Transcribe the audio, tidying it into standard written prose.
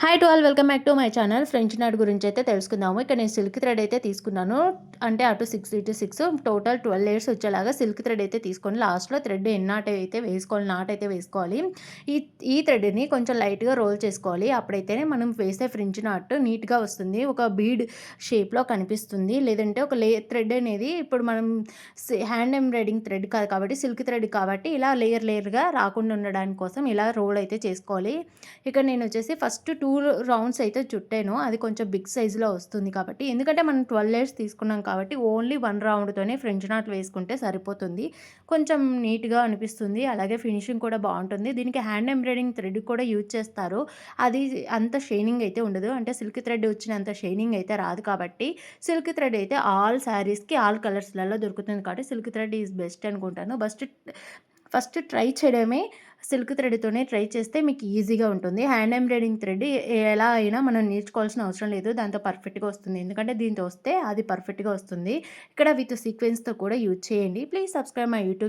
Hi to all welcome back to my channel. French knot గురించి అయితే తెలుసుకుందాము. ఇక్కడ నేను సిల్క్ థ్రెడ్ అయితే తీసుకున్నాను. అంటే అటు 6 ఇటు 6 టోటల్ 12 లేయర్స్ వచ్చేలాగా సిల్క్ థ్రెడ్ అయితే తీసుకొని లాస్ట్లో థ్రెడ్ నాట్ అయితే వేసుకోవాలి, నాట్ అయితే వేసుకోవాలి. ఈ ఈ థ్రెడ్ని కొంచెం లైట్గా రోల్ చేసుకోవాలి. అప్పుడైతేనే మనం వేసే ఫ్రెంచ్ నాట్ నీట్గా వస్తుంది, ఒక బీడ్ షేప్లో కనిపిస్తుంది. లేదంటే ఒక థ్రెడ్ అనేది ఇప్పుడు మనం హ్యాండ్ ఎంబ్రాయిడింగ్ థ్రెడ్ కాదు కాబట్టి సిల్క్ థ్రెడ్ కాబట్టి ఇలా లేయర్గా రాకుండా ఉండడానికి కోసం ఇలా రోల్ అయితే చేసుకోవాలి. ఇక్కడ నేను వచ్చేసి ఫస్ట్ 2 రౌండ్స్ అయితే చుట్టాను. అది కొంచెం బిగ్ సైజులో వస్తుంది కాబట్టి, ఎందుకంటే మనం 12 లేయర్స్ తీసుకున్నాం కాబట్టి ఓన్లీ 1 రౌండ్తోనే ఫ్రెంచ్ నాట్ వేసుకుంటే సరిపోతుంది. కొంచెం నీట్గా అనిపిస్తుంది, అలాగే ఫినిషింగ్ కూడా బాగుంటుంది. దీనికి హ్యాండ్ ఎంబ్రాయిడింగ్ థ్రెడ్ కూడా యూజ్ చేస్తారు. అది అంత షైనింగ్ అయితే ఉండదు, అంటే సిల్క్ థ్రెడ్ వచ్చినంత షైనింగ్ అయితే రాదు. కాబట్టి సిల్క్ థ్రెడ్ అయితే ఆల్ శారీస్కి ఆల్ కలర్స్లలో దొరుకుతుంది కాబట్టి సిల్క్ థ్రెడ్ ఈజ్ బెస్ట్ అనుకుంటాను. ఫస్ట్ ట్రై చేయడమే సిల్క్ థ్రెడ్తోనే ట్రై చేస్తే మీకు ఈజీగా ఉంటుంది. హ్యాండ్ ఎంబ్రాయిడింగ్ థ్రెడ్ ఎలా అయినా మనం నేర్చుకోవాల్సిన అవసరం లేదు, దాంతో పర్ఫెక్ట్గా వస్తుంది. ఎందుకంటే దీంతో వస్తే అది పర్ఫెక్ట్గా వస్తుంది. ఇక్కడ విత్ సీక్వెన్స్తో కూడా యూజ్ చేయండి. Please subscribe my YouTube.